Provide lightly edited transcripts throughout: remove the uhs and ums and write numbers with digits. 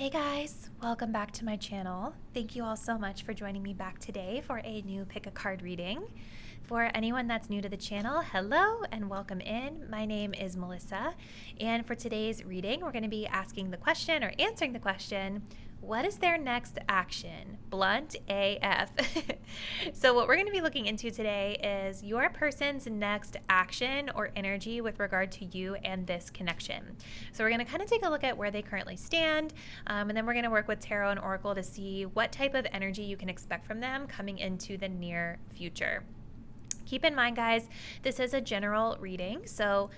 Hey guys, welcome back to my channel. Thank you all so much for joining me back today for a new pick a card reading. For anyone that's new to the channel, hello and welcome in. My name is Melissa, and for today's reading, we're going to be asking the question or answering the question, what is their next action? Blunt AF. So what we're going to be looking into today is your person's next action or energy with regard to you and this connection. So we're going to kind of take a look at where they currently stand, and then we're going to work with Tarot and Oracle to see what type of energy you can expect from them coming into the near future. Keep in mind, guys, this is a general reading, so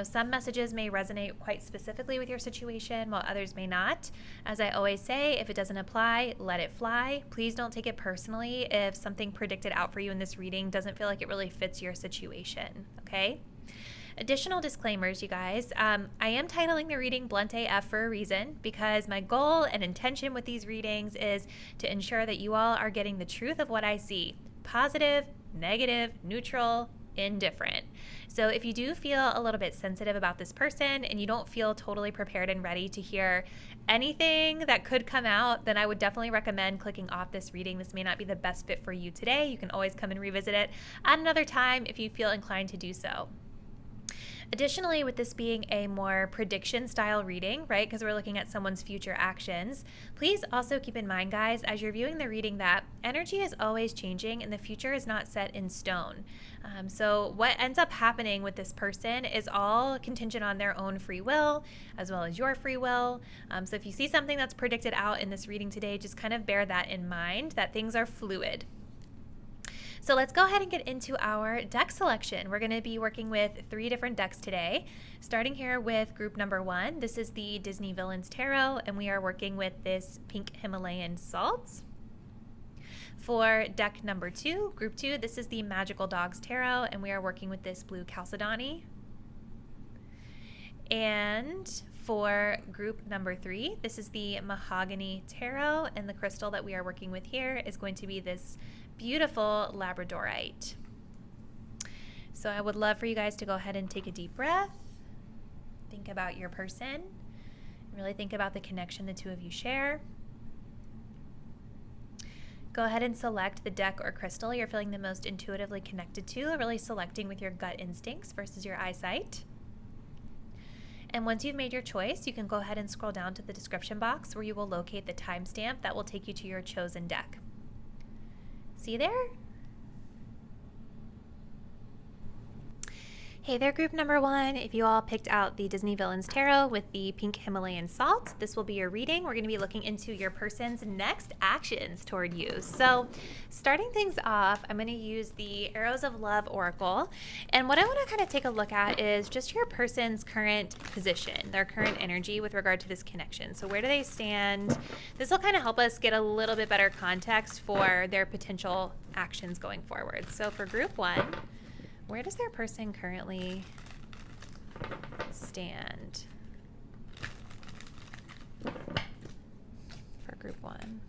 some messages may resonate quite specifically with your situation, while others may not. As I always say, if it doesn't apply, let it fly. Please don't take it personally if something predicted out for you in this reading doesn't feel like it really fits your situation, okay? Additional disclaimers, you guys. I am titling the reading Blunt AF for a reason, because my goal and intention with these readings is to ensure that you all are getting the truth of what I see. Positive, negative, neutral, indifferent. So if you do feel a little bit sensitive about this person and you don't feel totally prepared and ready to hear anything that could come out, then I would definitely recommend clicking off this reading. This may not be the best fit for you today. You can always come and revisit it at another time if you feel inclined to do so. Additionally, with this being a more prediction style reading, right, because we're looking at someone's future actions, please also keep in mind, guys, as you're viewing the reading, that energy is always changing and the future is not set in stone. So what ends up happening with this person is all contingent on their own free will as well as your free will. So if you see something that's predicted out in this reading today, just kind of bear that in mind, that things are fluid. So let's go ahead and get into our deck selection. We're going to be working with 3 different decks today, starting here with group number 1. This is the Disney Villains Tarot, and we are working with this pink Himalayan salt. For deck number 2, group 2, this is the Magickal Dogs Tarot, and we are working with this blue Chalcedony. And for group number 3, this is the Mahogany Tarot, and the crystal that we are working with here is going to be this beautiful Labradorite. So I would love for you guys to go ahead and take a deep breath. Think about your person. Really think about the connection the two of you share. Go ahead and select the deck or crystal you're feeling the most intuitively connected to, really selecting with your gut instincts versus your eyesight. And once you've made your choice, you can go ahead and scroll down to the description box where you will locate the timestamp that will take you to your chosen deck. See there? Hey there, group number 1. If you all picked out the Disney Villains Tarot with the pink Himalayan salt, this will be your reading. We're going to be looking into your person's next actions toward you. So starting things off, I'm going to use the Arrows of Love Oracle. And what I want to kind of take a look at is just your person's current position, their current energy with regard to this connection. So where do they stand? This will kind of help us get a little bit better context for their potential actions going forward. So for group 1, where does their person currently stand for group 1?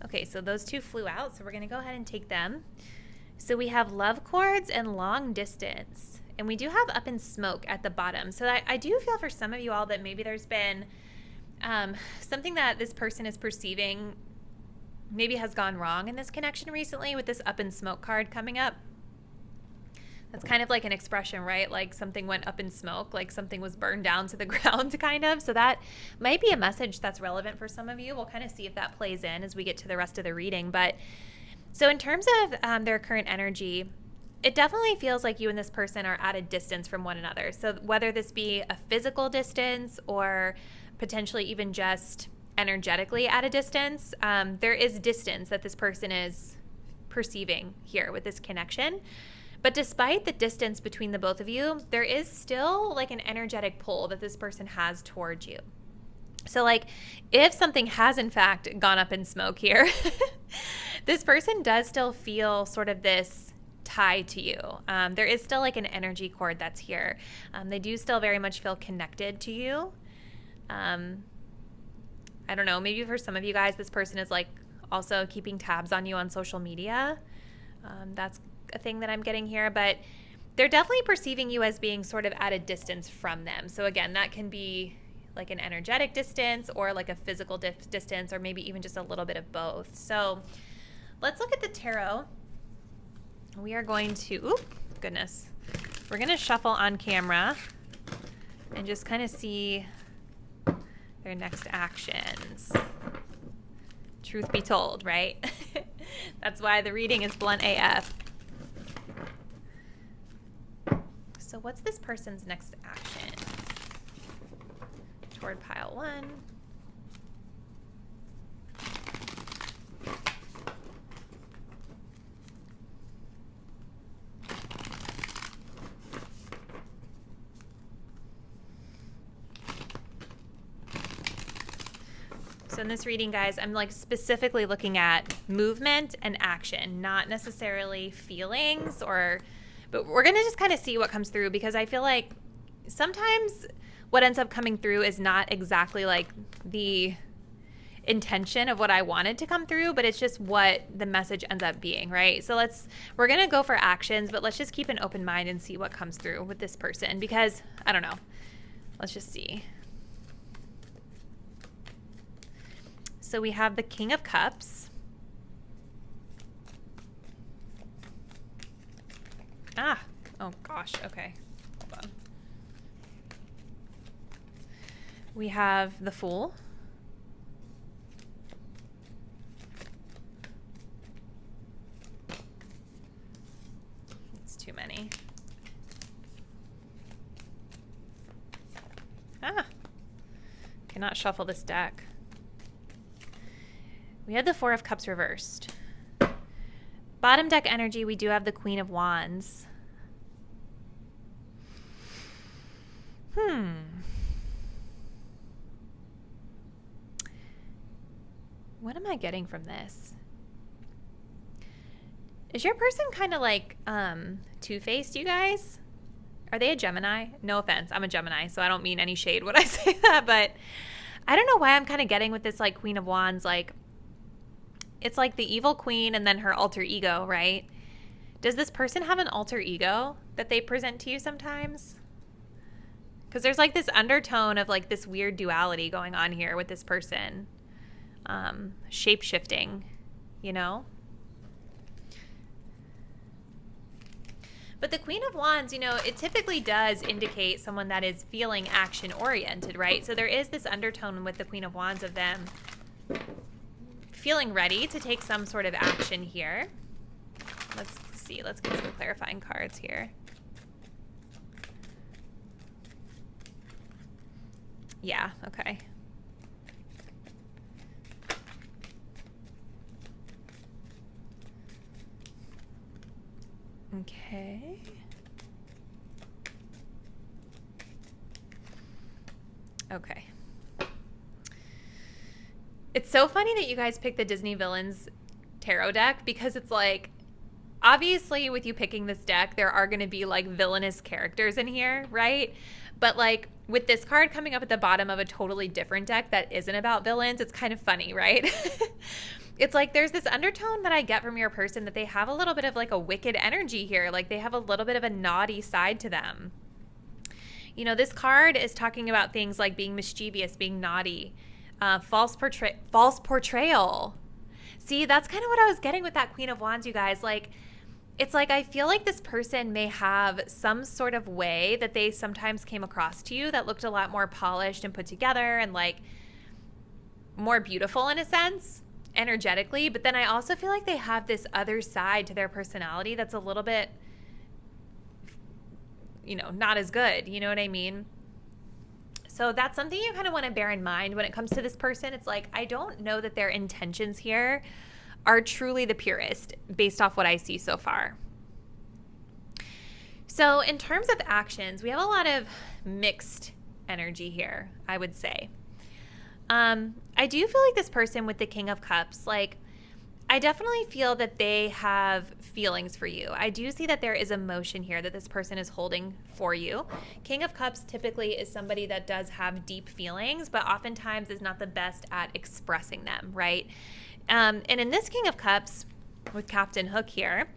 Okay, so those 2 flew out, so we're going to go ahead and take them. So we have love chords and long distance, and we do have up in smoke at the bottom. So I do feel for some of you all that maybe there's been something that this person is perceiving maybe has gone wrong in this connection recently with this up in smoke card coming up. That's kind of like an expression, right? Like something went up in smoke, like something was burned down to the ground kind of. So that might be a message that's relevant for some of you. We'll kind of see if that plays in as we get to the rest of the reading. But so in terms of their current energy, it definitely feels like you and this person are at a distance from one another. So whether this be a physical distance or potentially even just energetically at a distance, there is distance that this person is perceiving here with this connection. But despite the distance between the both of you, there is still like an energetic pull that this person has towards you. So like if something has in fact gone up in smoke here, this person does still feel sort of this tie to you. There is still like an energy cord that's here. They do still very much feel connected to you. I don't know, maybe for some of you guys, this person is like also keeping tabs on you on social media. That's a thing that I'm getting here, but they're definitely perceiving you as being sort of at a distance from them. So again, that can be like an energetic distance or like a physical distance, or maybe even just a little bit of both. So let's look at the tarot. We are going to, we're going to shuffle on camera and just kind of see their next actions. Truth be told, right? That's why the reading is blunt AF. So what's this person's next action toward pile 1? So in this reading, guys, I'm like specifically looking at movement and action, not necessarily feelings, but we're going to just kind of see what comes through, because I feel like sometimes what ends up coming through is not exactly like the intention of what I wanted to come through, but it's just what the message ends up being, right? So we're going to go for actions, but let's just keep an open mind and see what comes through with this person, because I don't know. Let's just see. So we have the King of Cups. Oh gosh, okay. Hold on. We have the Fool. It's too many. Cannot shuffle this deck. We had the Four of Cups reversed. Bottom deck energy, we do have the Queen of Wands. What am I getting from this? Is your person kind of like two-faced, you guys? Are they a Gemini? No offense, I'm a Gemini, so I don't mean any shade when I say that, but I don't know why I'm kind of getting with this like Queen of Wands, like it's like the evil queen and then her alter ego, right? Does this person have an alter ego that they present to you sometimes? Because there's like this undertone of like this weird duality going on here with this person. Shape-shifting, you know? But the Queen of Wands, you know, it typically does indicate someone that is feeling action-oriented, right? So there is this undertone with the Queen of Wands of them feeling ready to take some sort of action here. Let's see. Let's get some clarifying cards here. Yeah, okay. Okay. Okay. It's so funny that you guys picked the Disney Villains tarot deck, because it's like, obviously with you picking this deck, there are going to be like villainous characters in here, right? But like with this card coming up at the bottom of a totally different deck that isn't about villains, it's kind of funny, right? It's like there's this undertone that I get from your person that they have a little bit of like a wicked energy here. Like they have a little bit of a naughty side to them. You know, this card is talking about things like being mischievous, being naughty, false portrayal. See, that's kind of what I was getting with that Queen of Wands, you guys. Like, it's like I feel like this person may have some sort of way that they sometimes came across to you that looked a lot more polished and put together and like more beautiful in a sense, energetically. But then I also feel like they have this other side to their personality that's a little bit, you know, not as good. You know what I mean? So that's something you kind of want to bear in mind when it comes to this person. It's like, I don't know that their intentions here are truly the purest based off what I see so far. So in terms of actions, we have a lot of mixed energy here, I would say. I do feel like this person with the King of Cups, like, I definitely feel that they have feelings for you. I do see that there is emotion here that this person is holding for you. King of Cups typically is somebody that does have deep feelings, but oftentimes is not the best at expressing them, right? And in this King of Cups with Captain Hook here,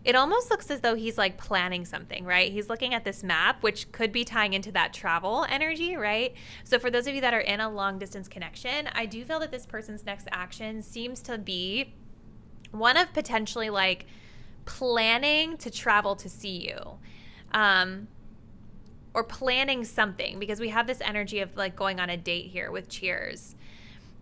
it almost looks as though he's like planning something, right? He's looking at this map, which could be tying into that travel energy, right? So for those of you that are in a long distance connection, I do feel that this person's next action seems to be one of potentially like planning to travel to see you, or planning something, because we have this energy of like going on a date here with cheers.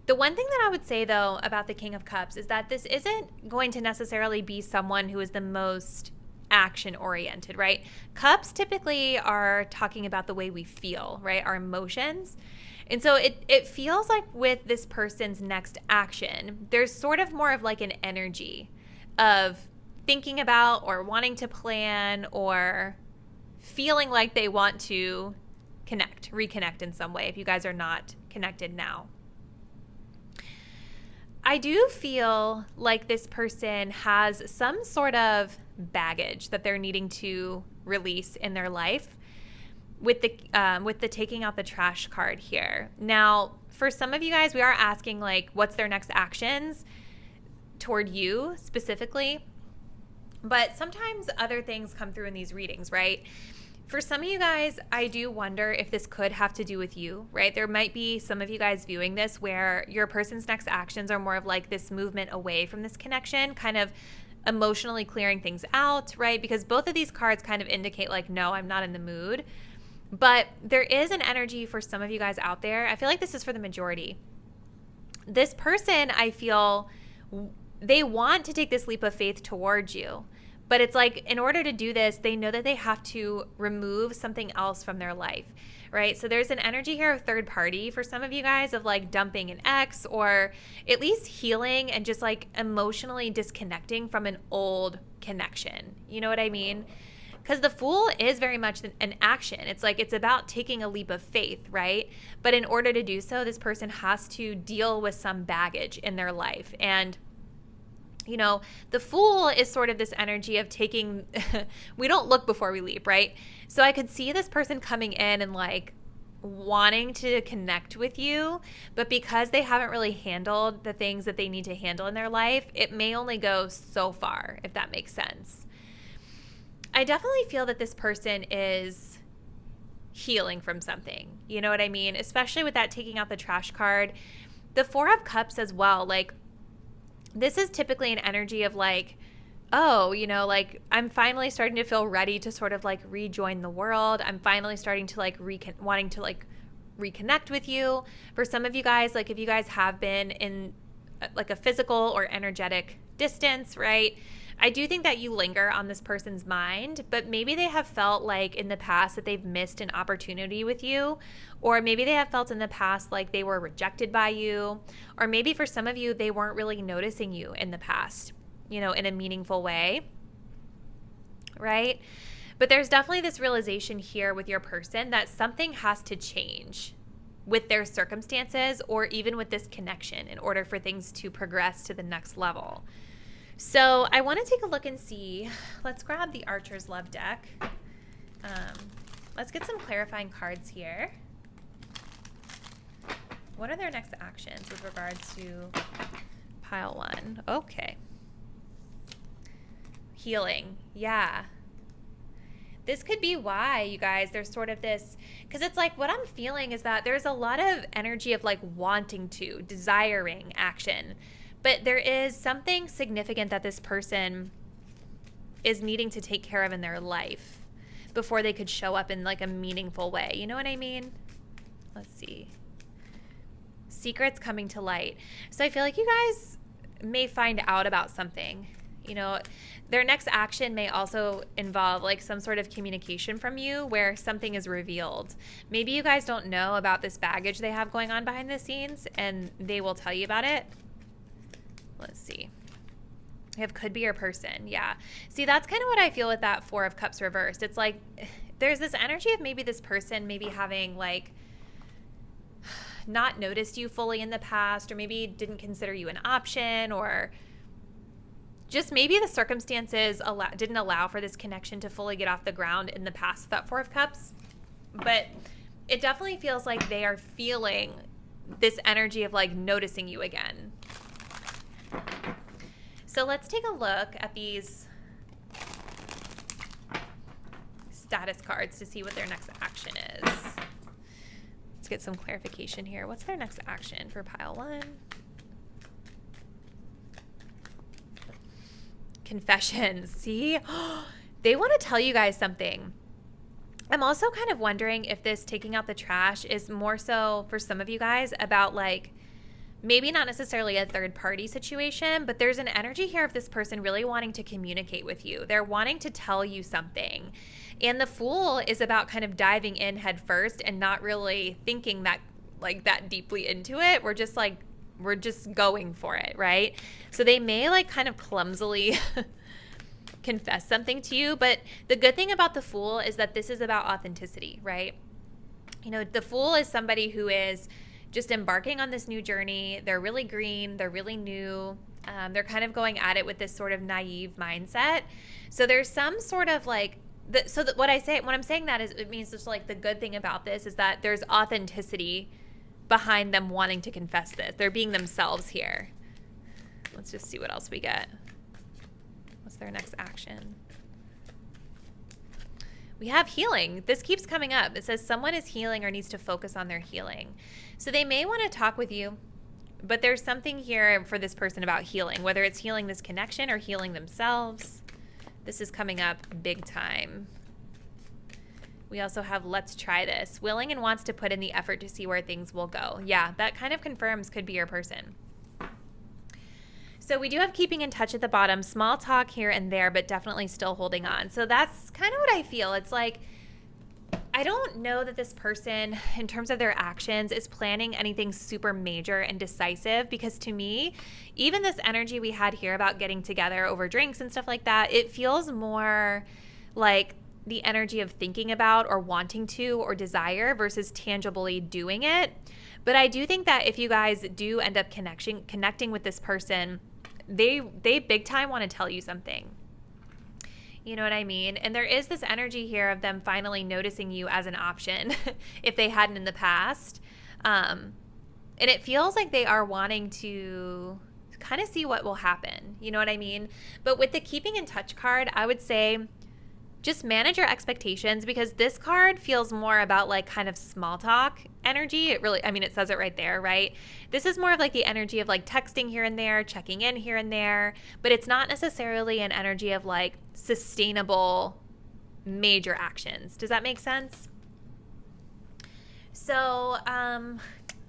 The one thing that I would say, though, about the King of Cups is that this isn't going to necessarily be someone who is the most action-oriented, right? Cups typically are talking about the way we feel, right? Our emotions. And so it feels like with this person's next action, there's sort of more of like an energy of thinking about or wanting to plan or feeling like they want to reconnect in some way if you guys are not connected now. I do feel like this person has some sort of baggage that they're needing to release in their life with the taking out the trash card here. Now, for some of you guys, we are asking like, what's their next actions toward you specifically? But sometimes other things come through in these readings, right? For some of you guys, I do wonder if this could have to do with you, right? There might be some of you guys viewing this where your person's next actions are more of like this movement away from this connection, kind of emotionally clearing things out, right? Because both of these cards kind of indicate like, no, I'm not in the mood. But there is an energy for some of you guys out there. I feel like this is for the majority. This person, I feel, they want to take this leap of faith towards you. But it's like, in order to do this, they know that they have to remove something else from their life, right? So there's an energy here of third party for some of you guys of like dumping an ex, or at least healing and just like emotionally disconnecting from an old connection. You know what I mean? Because the Fool is very much an action. It's like, it's about taking a leap of faith, right? But in order to do so, this person has to deal with some baggage in their life. And you know, the Fool is sort of this energy of taking, we don't look before we leap, right? So I could see this person coming in and like wanting to connect with you, but because they haven't really handled the things that they need to handle in their life, it may only go so far, if that makes sense. I definitely feel that this person is healing from something. You know what I mean? Especially with that taking out the trash card. The Four of Cups as well, like, this is typically an energy of like, oh, you know, like I'm finally starting to feel ready to sort of like rejoin the world. I'm finally starting to like wanting to like reconnect with you. For some of you guys, like if you guys have been in like a physical or energetic distance, right? I do think that you linger on this person's mind, but maybe they have felt like in the past that they've missed an opportunity with you, or maybe they have felt in the past like they were rejected by you, or maybe for some of you, they weren't really noticing you in the past, you know, in a meaningful way, right? But there's definitely this realization here with your person that something has to change with their circumstances or even with this connection in order for things to progress to the next level. So I want to take a look and see. Let's grab the Archer's Love deck. Let's get some clarifying cards here. What are their next actions with regards to pile one? Okay. Healing. Yeah. This could be why, you guys, there's sort of this, because it's like what I'm feeling is that there's a lot of energy of like wanting to, desiring action. But there is something significant that this person is needing to take care of in their life before they could show up in like a meaningful way. You know what I mean? Let's see. Secrets coming to light. So I feel like you guys may find out about something. You know, their next action may also involve like some sort of communication from you where something is revealed. Maybe you guys don't know about this baggage they have going on behind the scenes and they will tell you about it. Let's see. We have could be your person. Yeah. See, that's kind of what I feel with that Four of Cups reversed. It's like there's this energy of maybe this person maybe having like not noticed you fully in the past, or maybe didn't consider you an option, or just maybe the circumstances didn't allow for this connection to fully get off the ground in the past with that Four of Cups. But it definitely feels like they are feeling this energy of like noticing you again. So let's take a look at these status cards to see what their next action is. Let's get some clarification here. What's their next action for pile 1? Confessions. See? They want to tell you guys something. I'm also kind of wondering if this taking out the trash is more so for some of you guys about like maybe not necessarily a third party situation, but there's an energy here of this person really wanting to communicate with you. They're wanting to tell you something. And the Fool is about kind of diving in head first and not really thinking that like that deeply into it. We're just going for it, right? So they may like kind of clumsily confess something to you, but the good thing about the Fool is that this is about authenticity, right? You know, the Fool is somebody who is just embarking on this new journey. They're really green. They're really new. They're kind of going at it with this sort of naive mindset. So there's some sort of like, when I'm saying that is, it means just like the good thing about this is that there's authenticity behind them wanting to confess this. They're being themselves here. Let's just see what else we get. What's their next action? We have healing. This keeps coming up. It says someone is healing or needs to focus on their healing. So they may want to talk with you, but there's something here for this person about healing, whether it's healing this connection or healing themselves. This is coming up big time. We also have let's try this. Willing and wants to put in the effort to see where things will go. Yeah, that kind of confirms could be your person. So we do have keeping in touch at the bottom, small talk here and there, but definitely still holding on. So that's kind of what I feel. It's like, I don't know that this person, in terms of their actions, is planning anything super major and decisive, because to me, even this energy we had here about getting together over drinks and stuff like that, it feels more like the energy of thinking about or wanting to or desire versus tangibly doing it. But I do think that if you guys do end up connecting with this person, they big time want to tell you something. You know what I mean? And there is this energy here of them finally noticing you as an option if they hadn't in the past. And it feels like they are wanting to kind of see what will happen. You know what I mean? But with the keeping in touch card, I would say just manage your expectations, because this card feels more about like kind of small talk energy. It really, I mean, it says it right there, right? This is more of like the energy of like texting here and there, checking in here and there, but it's not necessarily an energy of like sustainable major actions. Does that make sense? So,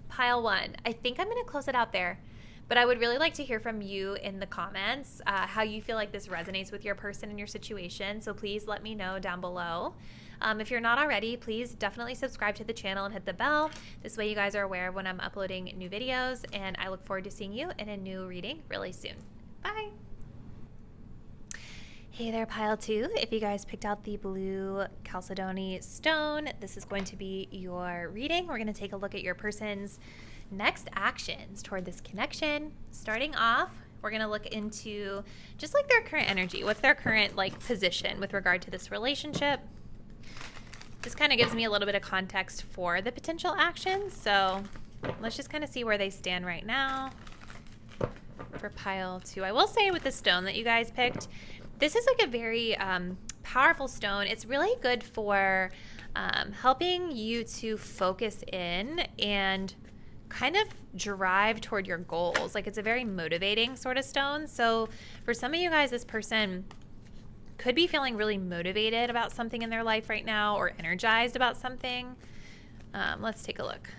pile 1, I think I'm going to close it out there. But I would really like to hear from you in the comments how you feel like this resonates with your person and your situation. So please let me know down below. If you're not already, please definitely subscribe to the channel and hit the bell. This way you guys are aware of when I'm uploading new videos, and I look forward to seeing you in a new reading really soon. Bye. Hey there, pile 2. If you guys picked out the blue Chalcedony stone, this is going to be your reading. We're going to take a look at your person's next actions toward this connection. Starting off, we're going to look into just like their current energy. What's their current like position with regard to this relationship? This kind of gives me a little bit of context for the potential actions. So let's just kind of see where they stand right now for pile 2. I will say with the stone that you guys picked, this is like a very powerful stone. It's really good for helping you to focus in and kind of drive toward your goals. Like it's a very motivating sort of stone. So for some of you guys, this person could be feeling really motivated about something in their life right now, or energized about something. Let's take a look.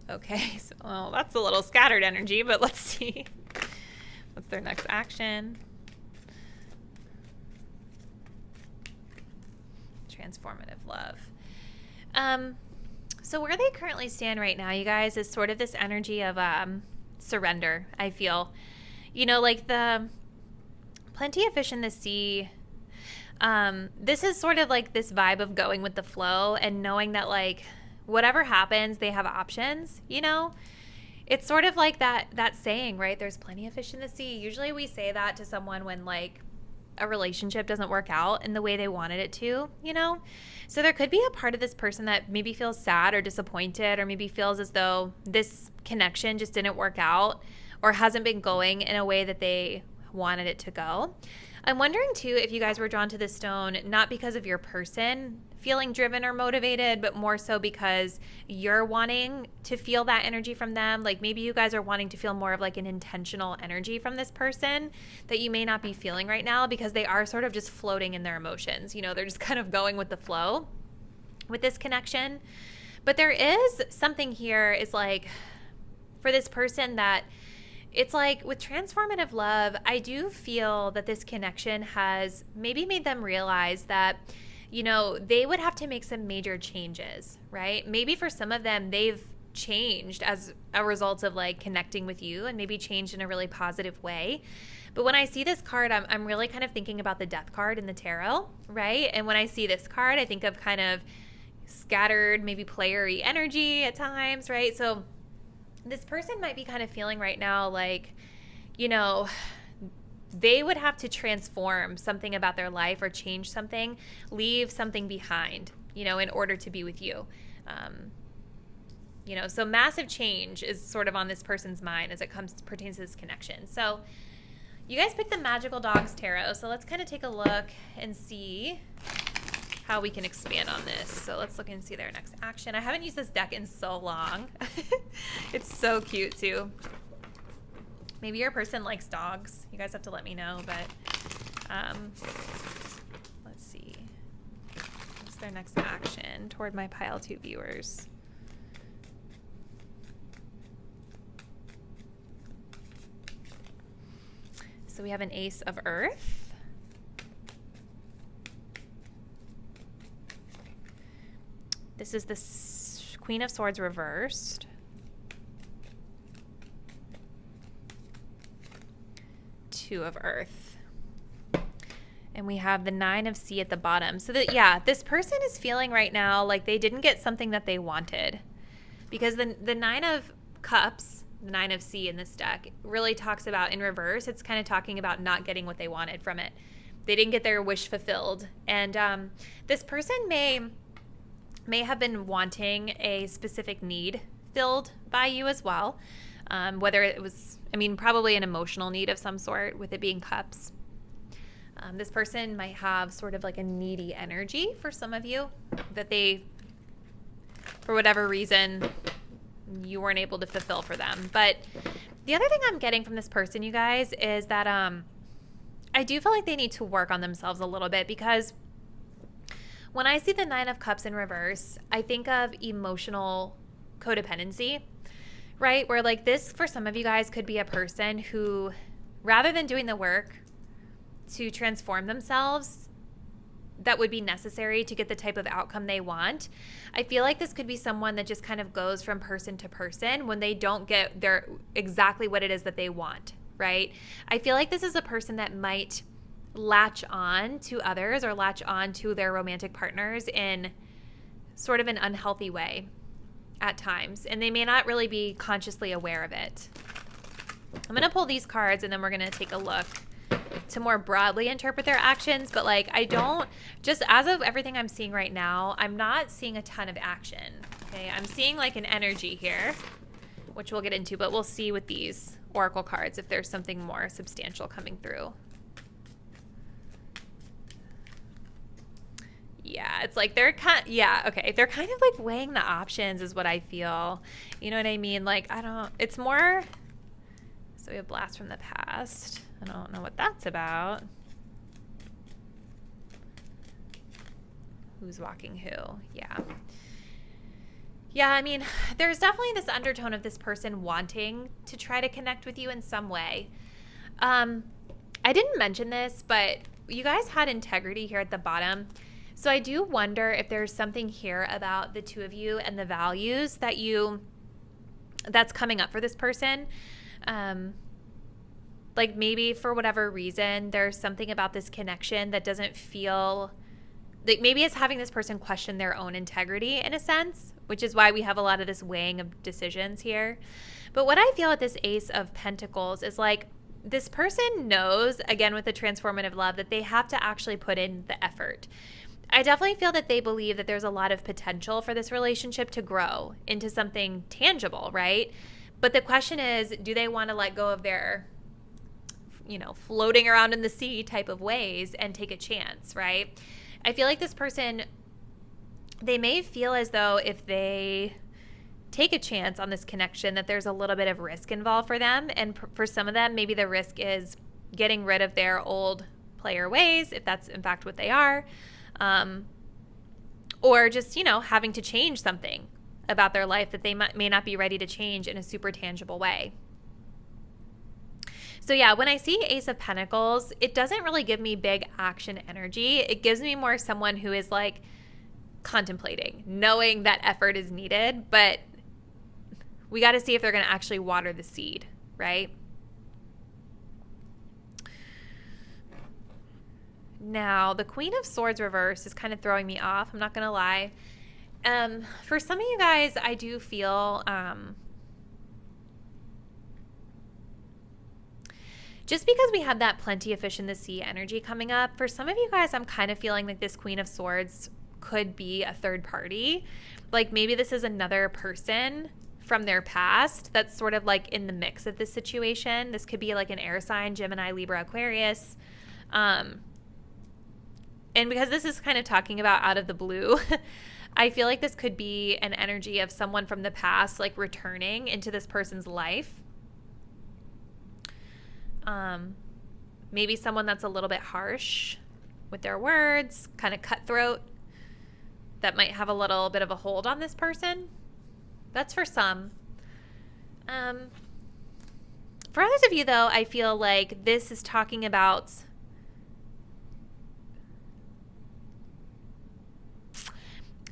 Okay, so well, that's a little scattered energy, but let's see. What's their next action? Transformative love. So where they currently stand right now, you guys, is sort of this energy of surrender, I feel. You know, like the plenty of fish in the sea. This is sort of like this vibe of going with the flow and knowing that like whatever happens, they have options, you know? It's sort of like that saying, right? There's plenty of fish in the sea. Usually we say that to someone when like a relationship doesn't work out in the way they wanted it to, you know? So there could be a part of this person that maybe feels sad or disappointed, or maybe feels as though this connection just didn't work out or hasn't been going in a way that they wanted it to go. I'm wondering too if you guys were drawn to this stone not because of your person feeling driven or motivated, but more so because you're wanting to feel that energy from them. Like maybe you guys are wanting to feel more of like an intentional energy from this person that you may not be feeling right now, because they are sort of just floating in their emotions. You know, they're just kind of going with the flow with this connection. But there is something here is like for this person that it's like with transformative love, I do feel that this connection has maybe made them realize that, you know, they would have to make some major changes, right? Maybe for some of them, they've changed as a result of like connecting with you, and maybe changed in a really positive way. But when I see this card, I'm really kind of thinking about the Death card in the tarot, right? And when I see this card, I think of kind of scattered, maybe playery energy at times, right? So this person might be kind of feeling right now like, you know, they would have to transform something about their life or change something, leave something behind, you know, in order to be with you. You know, so massive change is sort of on this person's mind as it pertains to this connection. So you guys picked the Magickal Dogs Tarot. So let's kind of take a look and see how we can expand on this. So let's look and see their next action. I haven't used this deck in so long. It's so cute too. Maybe your person likes dogs. You guys have to let me know, but let's see. What's their next action toward my pile 2 viewers? So we have an Ace of Earth. This is the Queen of Swords reversed. Two of Earth. And we have the Nine of Sea at the bottom. So that, yeah, this person is feeling right now like they didn't get something that they wanted. Because the Nine of Cups, the Nine of Sea in this deck, really talks about, in reverse, it's kind of talking about not getting what they wanted from it. They didn't get their wish fulfilled. And this person may have been wanting a specific need filled by you as well. Whether it was, I mean, probably an emotional need of some sort, with it being cups. This person might have sort of like a needy energy for some of you that they, for whatever reason, you weren't able to fulfill for them. But the other thing I'm getting from this person, you guys, is that I do feel like they need to work on themselves a little bit, because when I see the Nine of Cups in reverse, I think of emotional codependency, right? Where like this, for some of you guys, could be a person who, rather than doing the work to transform themselves that would be necessary to get the type of outcome they want, I feel like this could be someone that just kind of goes from person to person when they don't get their exactly what it is that they want, right? I feel like this is a person that might latch on to others or latch on to their romantic partners in sort of an unhealthy way at times, and they may not really be consciously aware of it. I'm going to pull these cards, and then we're going to take a look to more broadly interpret their actions. But like, I don't, just as of everything I'm seeing right now, I'm not seeing a ton of action. Okay, I'm seeing like an energy here, which we'll get into, but we'll see with these oracle cards if there's something more substantial coming through. Yeah, it's like they're kind they're kind of like weighing the options is what I feel. You know what I mean? Like, it's more, so we have Blast from the Past. I don't know what that's about. Who's walking who? Yeah. Yeah, I mean, there's definitely this undertone of this person wanting to try to connect with you in some way. I didn't mention this, but you guys had integrity here at the bottom. So I do wonder if there's something here about the two of you and the values that's coming up for this person. Like maybe for whatever reason, there's something about this connection that doesn't feel like, maybe it's having this person question their own integrity in a sense, which is why we have a lot of this weighing of decisions here. But what I feel with this Ace of Pentacles is like, this person knows, again, with the transformative love, that they have to actually put in the effort. I definitely feel that they believe that there's a lot of potential for this relationship to grow into something tangible, right? But the question is, do they want to let go of their floating around in the sea type of ways and take a chance, right? I feel like this person, they may feel as though if they take a chance on this connection that there's a little bit of risk involved for them. And for some of them, maybe the risk is getting rid of their old player ways, if that's in fact what they are, or just, having to change something about their life that they may not be ready to change in a super tangible way. So yeah, when I see Ace of Pentacles, it doesn't really give me big action energy. It gives me more someone who is like contemplating, knowing that effort is needed, but we got to see if they're going to actually water the seed, right? Now, the Queen of Swords reverse is kind of throwing me off. I'm not going to lie. For some of you guys, I do feel just because we have that plenty of fish in the sea energy coming up, for some of you guys, I'm kind of feeling like this Queen of Swords could be a third party. Like maybe this is another person from their past that's sort of like in the mix of this situation. This could be like an air sign, Gemini, Libra, Aquarius. And because this is kind of talking about out of the blue, I feel like this could be an energy of someone from the past like returning into this person's life. Maybe someone that's a little bit harsh with their words, kind of cutthroat, that might have a little bit of a hold on this person. That's for some. For others of you, though, I feel like this is talking about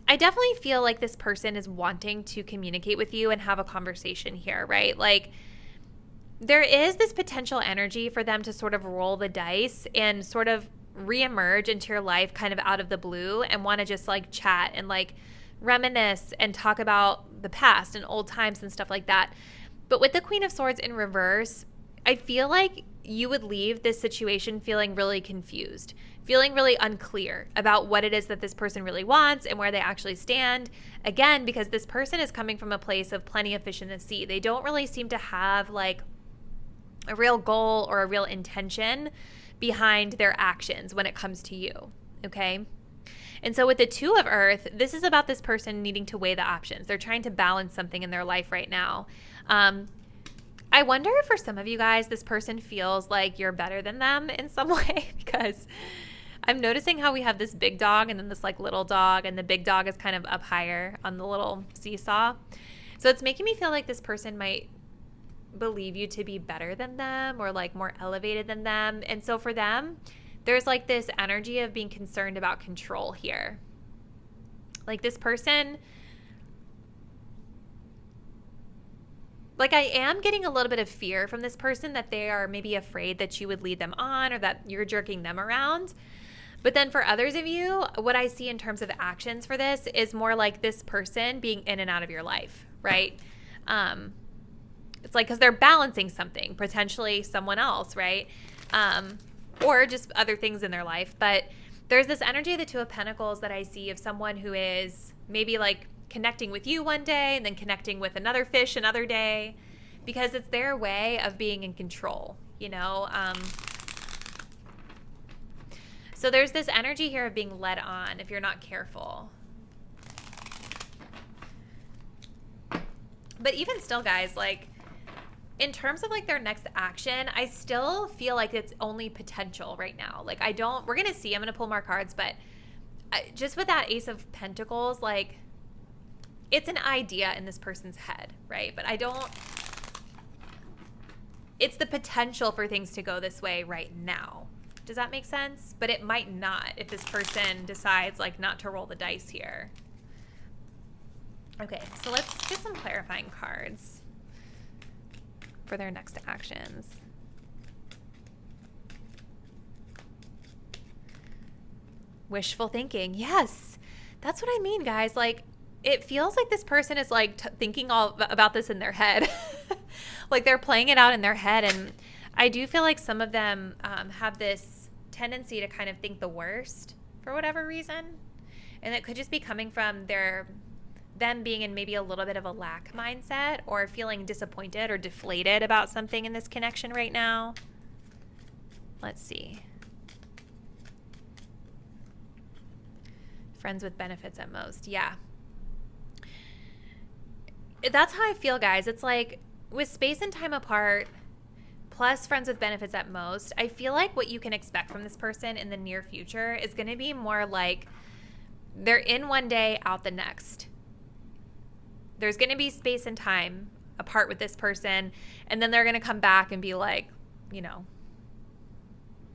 I definitely feel like this person is wanting to communicate with you and have a conversation here, right? Like there is this potential energy for them to sort of roll the dice and sort of reemerge into your life kind of out of the blue and want to just like chat and like reminisce and talk about the past and old times and stuff like that. But with the Queen of Swords in reverse, I feel like you would leave this situation feeling really confused, feeling really unclear about what it is that this person really wants and where they actually stand. Again, because this person is coming from a place of plenty of fish in the sea. They don't really seem to have like a real goal or a real intention behind their actions when it comes to you, okay? And so with the Two of Earth, this is about this person needing to weigh the options. They're trying to balance something in their life right now. I wonder if for some of you guys, this person feels like you're better than them in some way, because I'm noticing how we have this big dog and then this like little dog, and the big dog is kind of up higher on the little seesaw. So it's making me feel like this person might believe you to be better than them or like more elevated than them. And so for them, there's like this energy of being concerned about control here. Like this person, like I am getting a little bit of fear from this person that they are maybe afraid that you would lead them on or that you're jerking them around. But then for others of you, what I see in terms of actions for this is more like this person being in and out of your life, right? It's like because they're balancing something, potentially someone else, right? Or just other things in their life. But there's this energy of the Two of Pentacles that I see of someone who is maybe like connecting with you one day and then connecting with another fish another day, because it's their way of being in control, you know? So there's this energy here of being led on if you're not careful. But even still, guys, like in terms of like their next action, I still feel like it's only potential right now. Like we're going to see, I'm going to pull more cards, but just with that Ace of Pentacles, like it's an idea in this person's head, right? But it's the potential for things to go this way right now. Does that make sense? But it might not if this person decides like not to roll the dice here. Okay, so let's get some clarifying cards for their next actions. Wishful thinking. Yes, that's what I mean, guys. Like, it feels like this person is like thinking all about this in their head. Like they're playing it out in their head. And I do feel like some of them have this tendency to kind of think the worst for whatever reason. And it could just be coming from them being in maybe a little bit of a lack mindset or feeling disappointed or deflated about something in this connection right now. Let's see. Friends with benefits at most. Yeah. That's how I feel, guys. It's like with space and time apart, plus friends with benefits at most, I feel like what you can expect from this person in the near future is going to be more like they're in one day, out the next. There's going to be space and time apart with this person, and then they're going to come back and be like, you know,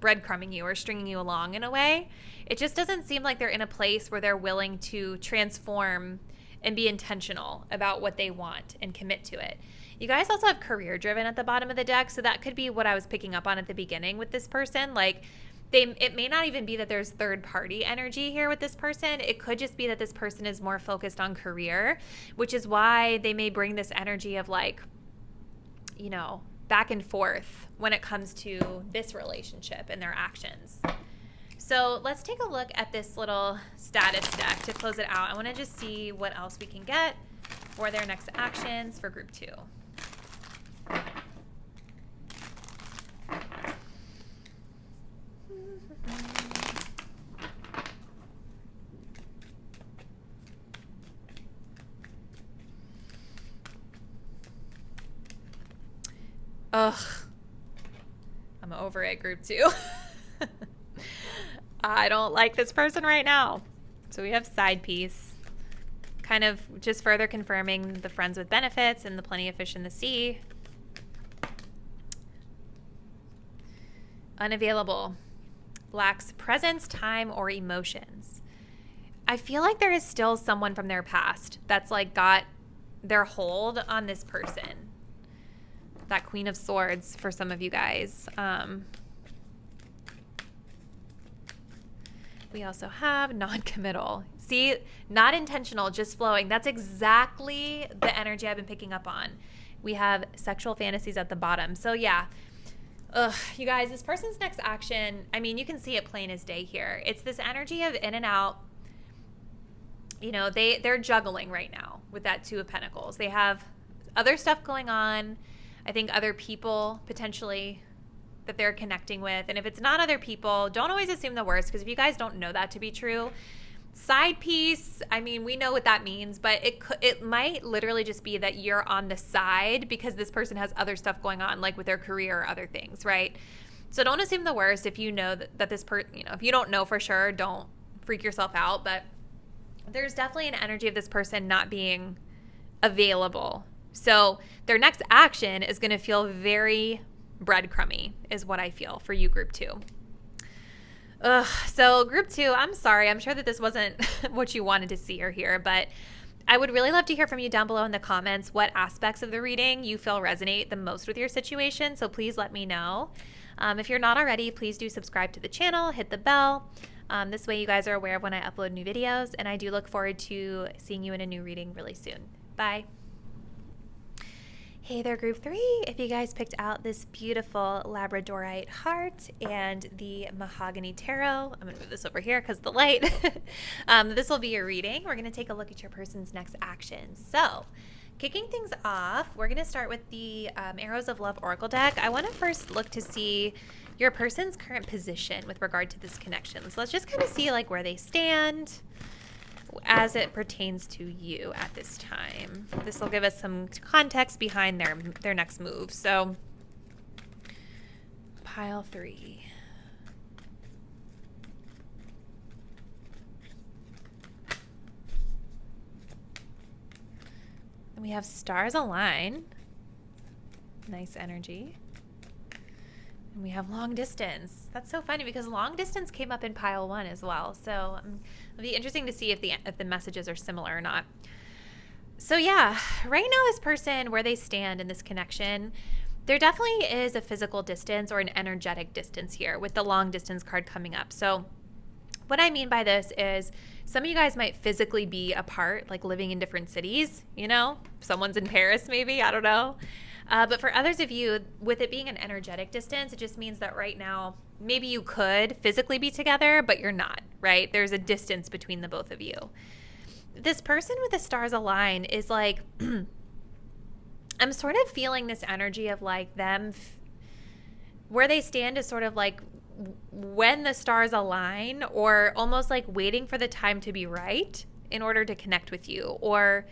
breadcrumbing you or stringing you along in a way. It just doesn't seem like they're in a place where they're willing to transform and be intentional about what they want and commit to it. You guys also have career driven at the bottom of the deck, so that could be what I was picking up on at the beginning with this person. Like, it may not even be that there's third party energy here with this person. It could just be that this person is more focused on career, which is why they may bring this energy of like, you know, back and forth when it comes to this relationship and their actions. So let's take a look at this little status deck to close it out. I want to just see what else we can get for their next actions for group 2. Ugh. I'm over it, group 2. I don't like this person right now. So we have side piece. Kind of just further confirming the friends with benefits and the plenty of fish in the sea. Unavailable. Lacks presence, time, or emotions. I feel like there is still someone from their past that's like got their hold on this person. That Queen of Swords for some of you guys. We also have non-committal. See, not intentional, just flowing. That's exactly the energy I've been picking up on. We have sexual fantasies at the bottom. So yeah, you guys, this person's next action, I mean, you can see it plain as day here. It's this energy of in and out. You know, they're juggling right now with that Two of Pentacles. They have other stuff going on. I think other people potentially that they're connecting with. And if it's not other people, don't always assume the worst, because if you guys don't know that to be true, side piece, I mean, we know what that means, but it might literally just be that you're on the side because this person has other stuff going on, like with their career or other things, right? So don't assume the worst. If you know that this person, you know, if you don't know for sure, don't freak yourself out. But there's definitely an energy of this person not being available. So their next action is going to feel very breadcrumby, is what I feel for you, group 2. So group 2, I'm sorry. I'm sure that this wasn't what you wanted to see or hear, but I would really love to hear from you down below in the comments what aspects of the reading you feel resonate the most with your situation. So please let me know. If you're not already, please do subscribe to the channel, hit the bell. This way you guys are aware of when I upload new videos, and I do look forward to seeing you in a new reading really soon. Bye. Hey there, group 3. If you guys picked out this beautiful Labradorite heart and the Mahogany Tarot, I'm going to move this over here because the light. This will be your reading. We're going to take a look at your person's next action. So, kicking things off, we're going to start with the Arrows of Love Oracle deck. I want to first look to see your person's current position with regard to this connection. So let's just kind of see like where they stand as it pertains to you at this time. This will give us some context behind their next move. So, pile 3. And we have stars align. Nice energy. And we have long distance. That's so funny because long distance came up in pile 1 as well. So it'll be interesting to see if the messages are similar or not. So yeah, right now this person, where they stand in this connection, there definitely is a physical distance or an energetic distance here with the long distance card coming up. So what I mean by this is some of you guys might physically be apart, like living in different cities, you know, someone's in Paris maybe, I don't know. But for others of you, with it being an energetic distance, it just means that right now, maybe you could physically be together, but you're not, right? There's a distance between the both of you. This person with the stars align is like, I'm sort of feeling this energy of like them, where they stand is sort of like when the stars align, or almost like waiting for the time to be right in order to connect with you, or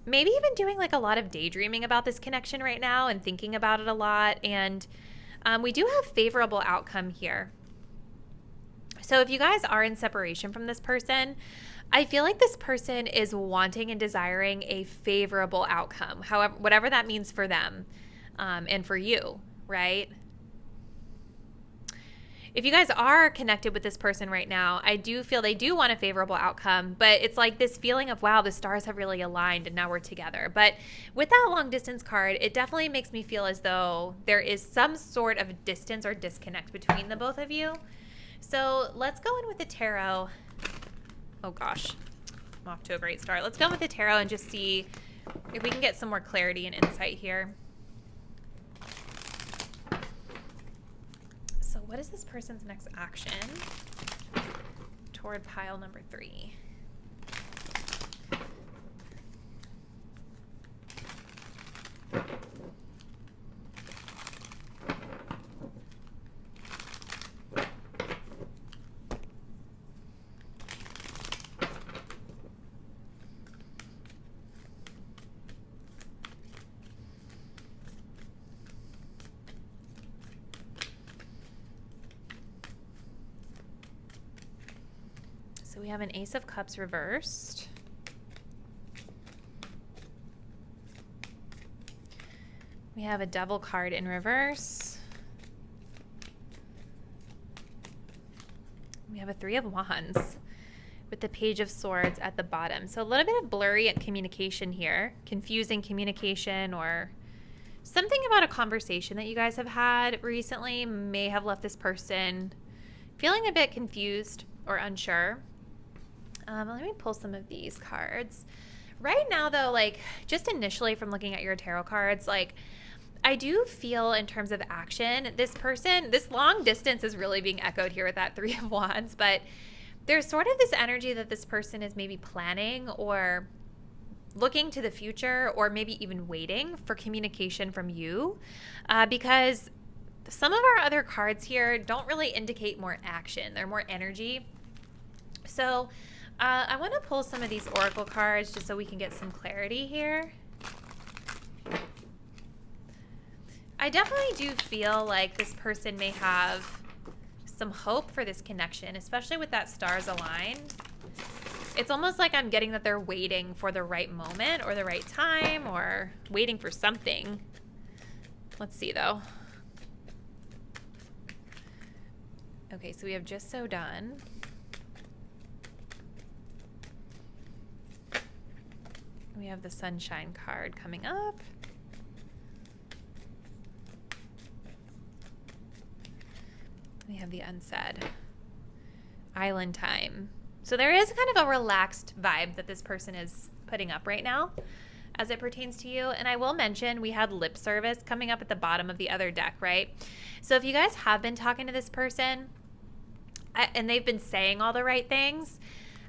maybe even doing like a lot of daydreaming about this connection right now and thinking about it a lot. And we do have favorable outcome here. So if you guys are in separation from this person, I feel like this person is wanting and desiring a favorable outcome, however, whatever that means for them and for you, right? If you guys are connected with this person right now, I do feel they do want a favorable outcome, but it's like this feeling of, wow, the stars have really aligned and now we're together. But with that long distance card, it definitely makes me feel as though there is some sort of distance or disconnect between the both of you. So let's go in with the tarot. Oh gosh, I'm off to a great start. Let's go in with the tarot and just see if we can get some more clarity and insight here. So what is this person's next action toward pile number 3? So we have an Ace of Cups reversed. We have a Devil card in reverse. We have a Three of Wands with the Page of Swords at the bottom. So a little bit of blurry communication here, confusing communication, or something about a conversation that you guys have had recently may have left this person feeling a bit confused or unsure. Let me pull some of these cards. Right now, though, like just initially from looking at your tarot cards, like I do feel in terms of action, this person, this long distance is really being echoed here with that Three of Wands, but there's sort of this energy that this person is maybe planning or looking to the future, or maybe even waiting for communication from you, because some of our other cards here don't really indicate more action. They're more energy. So I want to pull some of these oracle cards just so we can get some clarity here. I definitely do feel like this person may have some hope for this connection, especially with that stars aligned. It's almost like I'm getting that they're waiting for the right moment or the right time, or waiting for something. Let's see though. Okay, so we have Just So Done. We have the Sunshine card coming up. We have the Unsaid. Island Time. So there is kind of a relaxed vibe that this person is putting up right now as it pertains to you. And I will mention we had Lip Service coming up at the bottom of the other deck, right? So if you guys have been talking to this person and they've been saying all the right things,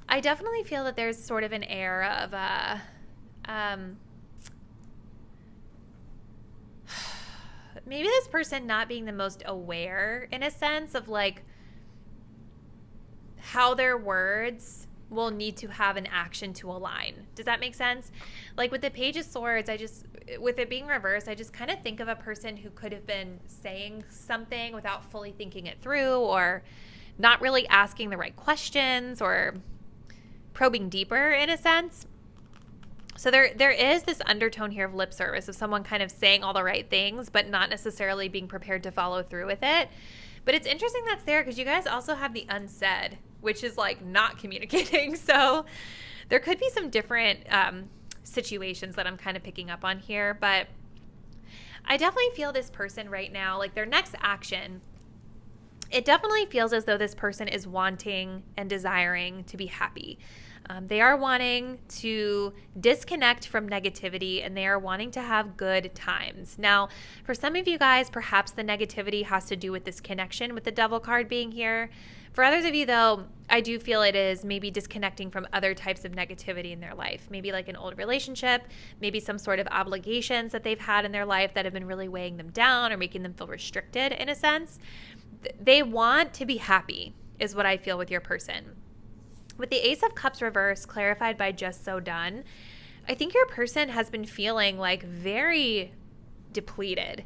I definitely feel that there's sort of an air of maybe this person not being the most aware in a sense of like how their words will need to have an action to align. Does that make sense? Like with the Page of Swords, with it being reversed, I just kind of think of a person who could have been saying something without fully thinking it through, or not really asking the right questions, or probing deeper in a sense. So there is this undertone here of lip service, of someone kind of saying all the right things, but not necessarily being prepared to follow through with it. But it's interesting that's there because you guys also have the Unsaid, which is like not communicating. So there could be some different situations that I'm kind of picking up on here. But I definitely feel this person right now, like their next action, it definitely feels as though this person is wanting and desiring to be happy. They are wanting to disconnect from negativity, and they are wanting to have good times. Now, for some of you guys, perhaps the negativity has to do with this connection with the Devil card being here. For others of you, though, I do feel it is maybe disconnecting from other types of negativity in their life. Maybe like an old relationship, maybe some sort of obligations that they've had in their life that have been really weighing them down or making them feel restricted in a sense. They want to be happy, is what I feel with your person. With the Ace of Cups reverse, clarified by Just So Done, I think your person has been feeling like very depleted.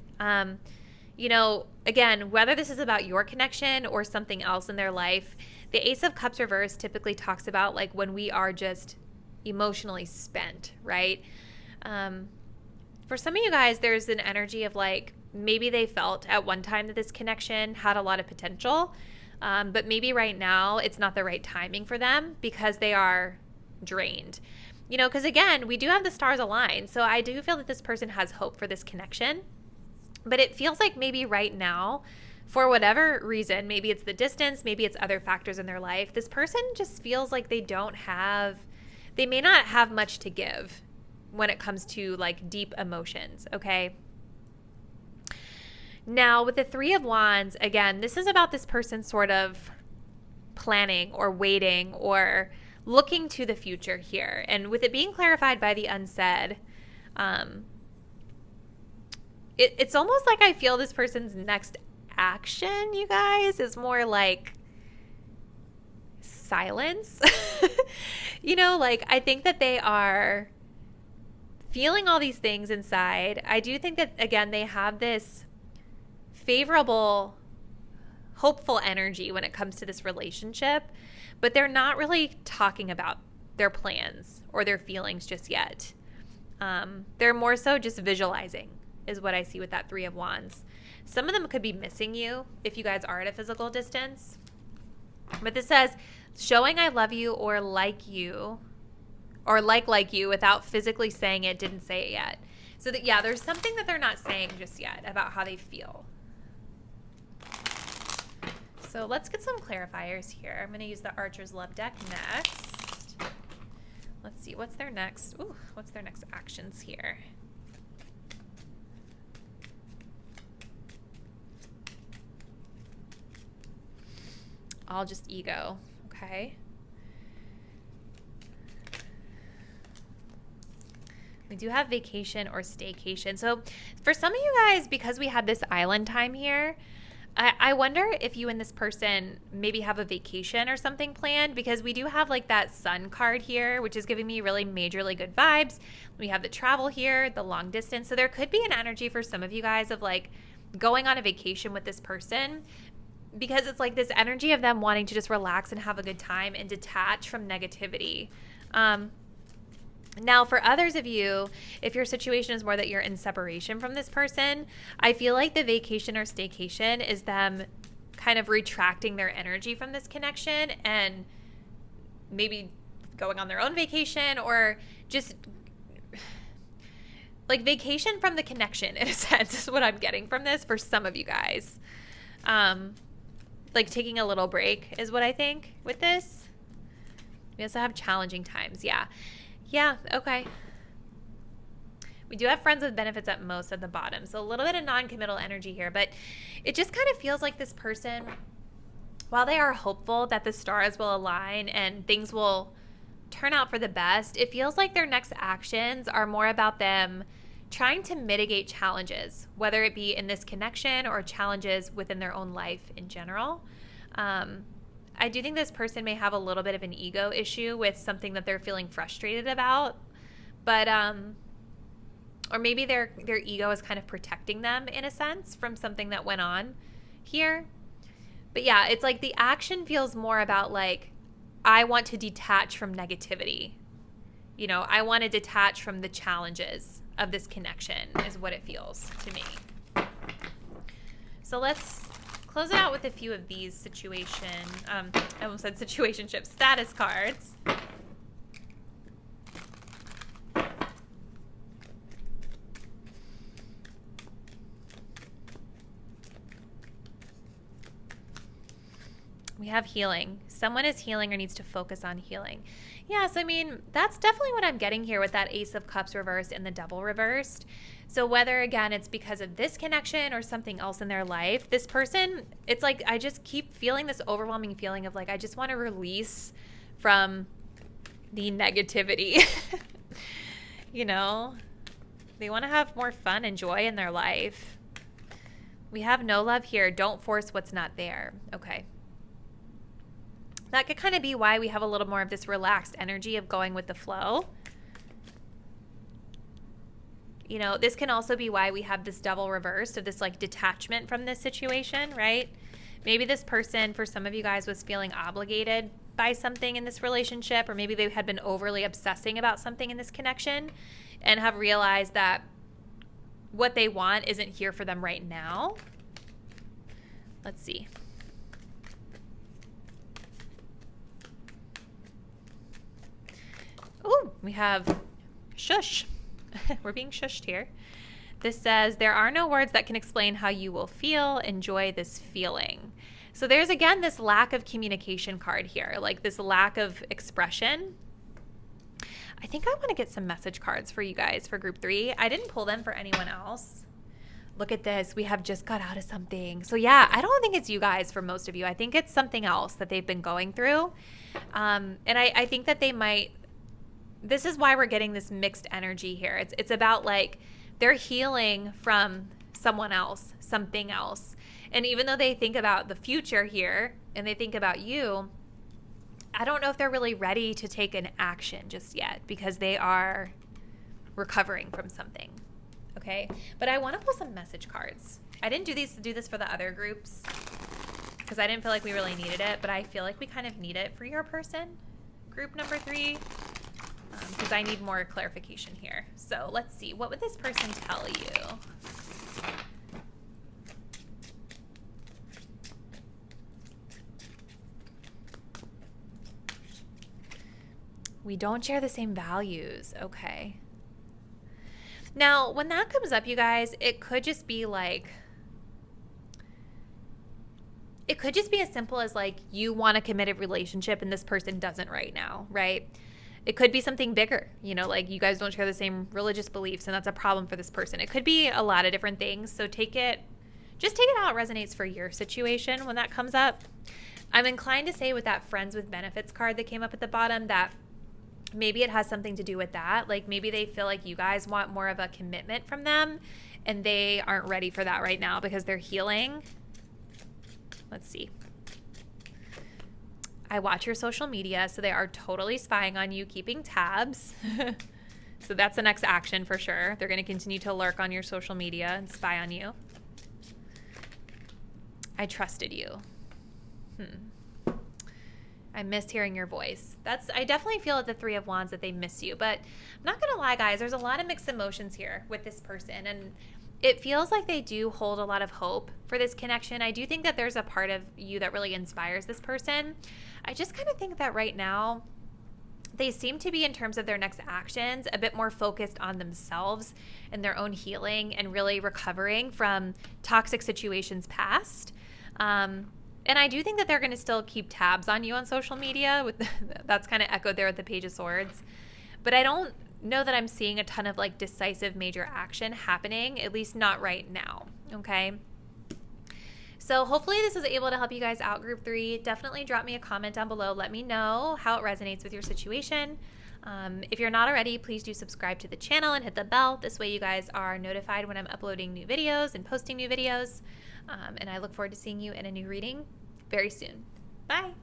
Again, whether this is about your connection or something else in their life, the Ace of Cups reverse typically talks about like when we are just emotionally spent, right? For some of you guys, there's an energy of like maybe they felt at one time that this connection had a lot of potential, but maybe right now it's not the right timing for them because they are drained. Because again, we do have the stars aligned. So I do feel that this person has hope for this connection. But it feels like maybe right now, for whatever reason, maybe it's the distance, maybe it's other factors in their life, this person just feels like they may not have much to give when it comes to like deep emotions, okay? Now, with the Three of Wands, again, this is about this person sort of planning or waiting or looking to the future here. And with it being clarified by the unsaid, it's almost like I feel this person's next action, you guys, is more like silence. I think that they are feeling all these things inside. I do think that, again, they have this favorable, hopeful energy when it comes to this relationship, but they're not really talking about their plans or their feelings just yet. They're more so just visualizing is what I see with that Three of Wands. Some of them could be missing you if you guys are at a physical distance. But this says, showing I love you or like you, or like you without physically saying it, didn't say it yet. So that, yeah, there's something that they're not saying just yet about how they feel. So let's get some clarifiers here. I'm going to use the Archer's Love deck next. Let's see, what's their next actions here? All just ego, okay? We do have vacation or staycation. So for some of you guys, because we had this island time here, I wonder if you and this person maybe have a vacation or something planned, because we do have like that sun card here, which is giving me really majorly good vibes. We have the travel here, the long distance. So there could be an energy for some of you guys of like going on a vacation with this person, because it's like this energy of them wanting to just relax and have a good time and detach from negativity. Now, for others of you, if your situation is more that you're in separation from this person, I feel like the vacation or staycation is them kind of retracting their energy from this connection and maybe going on their own vacation, or just like vacation from the connection in a sense is what I'm getting from this for some of you guys. Like taking a little break is what I think with this. We also have challenging times. Yeah, okay. We do have friends with benefits at most at the bottom. So a little bit of non-committal energy here, but it just kind of feels like this person, while they are hopeful that the stars will align and things will turn out for the best, it feels like their next actions are more about them trying to mitigate challenges, whether it be in this connection or challenges within their own life in general. I do think this person may have a little bit of an ego issue with something that they're feeling frustrated about, but or maybe their ego is kind of protecting them in a sense from something that went on here. But yeah, it's like the action feels more about like, I want to detach from negativity. I want to detach from the challenges of this connection is what it feels to me. So let's close it out with a few of these I almost said situationship status cards. We have healing. Someone is healing or needs to focus on healing. Yes, I mean, that's definitely what I'm getting here with that Ace of Cups reversed and the Devil reversed. So whether, again, it's because of this connection or something else in their life, this person, it's like I just keep feeling this overwhelming feeling of like I just want to release from the negativity. You know? They want to have more fun and joy in their life. We have no love here. Don't force what's not there. Okay. That could kind of be why we have a little more of this relaxed energy of going with the flow. You know, this can also be why we have this Devil reversed of this like detachment from this situation, right? Maybe this person, for some of you guys, was feeling obligated by something in this relationship, or maybe they had been overly obsessing about something in this connection and have realized that what they want isn't here for them right now. Let's see. Oh, we have shush. We're being shushed here. This says, there are no words that can explain how you will feel. Enjoy this feeling. So there's, again, this lack of communication card here, like this lack of expression. I think I want to get some message cards for you guys for group 3. I didn't pull them for anyone else. Look at this. We have just got out of something. So yeah, I don't think it's you guys for most of you. I think it's something else that they've been going through. And I think that they might, this is why we're getting this mixed energy here. It's about like they're healing from someone else, something else. And even though they think about the future here and they think about you, I don't know if they're really ready to take an action just yet because they are recovering from something. Okay. But I want to pull some message cards. I didn't do this for the other groups because I didn't feel like we really needed it, but I feel like we kind of need it for your person, group number 3. Because I need more clarification here. So let's see. What would this person tell you? We don't share the same values. Okay. Now, when that comes up, you guys, it could just be like, it could just be as simple as like you want a committed relationship and this person doesn't right now, right? It could be something bigger, you know, like you guys don't share the same religious beliefs and that's a problem for this person. It could be a lot of different things. So just take it how it resonates for your situation when that comes up. I'm inclined to say with that friends with benefits card that came up at the bottom that maybe it has something to do with that. Like maybe they feel like you guys want more of a commitment from them and they aren't ready for that right now because they're healing. Let's see. I watch your social media, so they are totally spying on you, keeping tabs. So that's the next action for sure. They're going to continue to lurk on your social media and spy on you. I trusted you. I missed hearing your voice. I definitely feel at the 3 of Wands that they miss you, but I'm not going to lie, guys. There's a lot of mixed emotions here with this person, and it feels like they do hold a lot of hope for this connection. I do think that there's a part of you that really inspires this person. I just kind of think that right now they seem to be, in terms of their next actions, a bit more focused on themselves and their own healing and really recovering from toxic situations past. And I do think that they're going to still keep tabs on you on social media. That's kind of echoed there with the Page of Swords. But I don't know that I'm seeing a ton of like decisive major action happening, at least not right now. Okay. So hopefully this was able to help you guys out, group 3. Definitely drop me a comment down below. Let me know how it resonates with your situation. If you're not already, please do subscribe to the channel and hit the bell. This way you guys are notified when I'm uploading new videos and posting new videos. And I look forward to seeing you in a new reading very soon. Bye.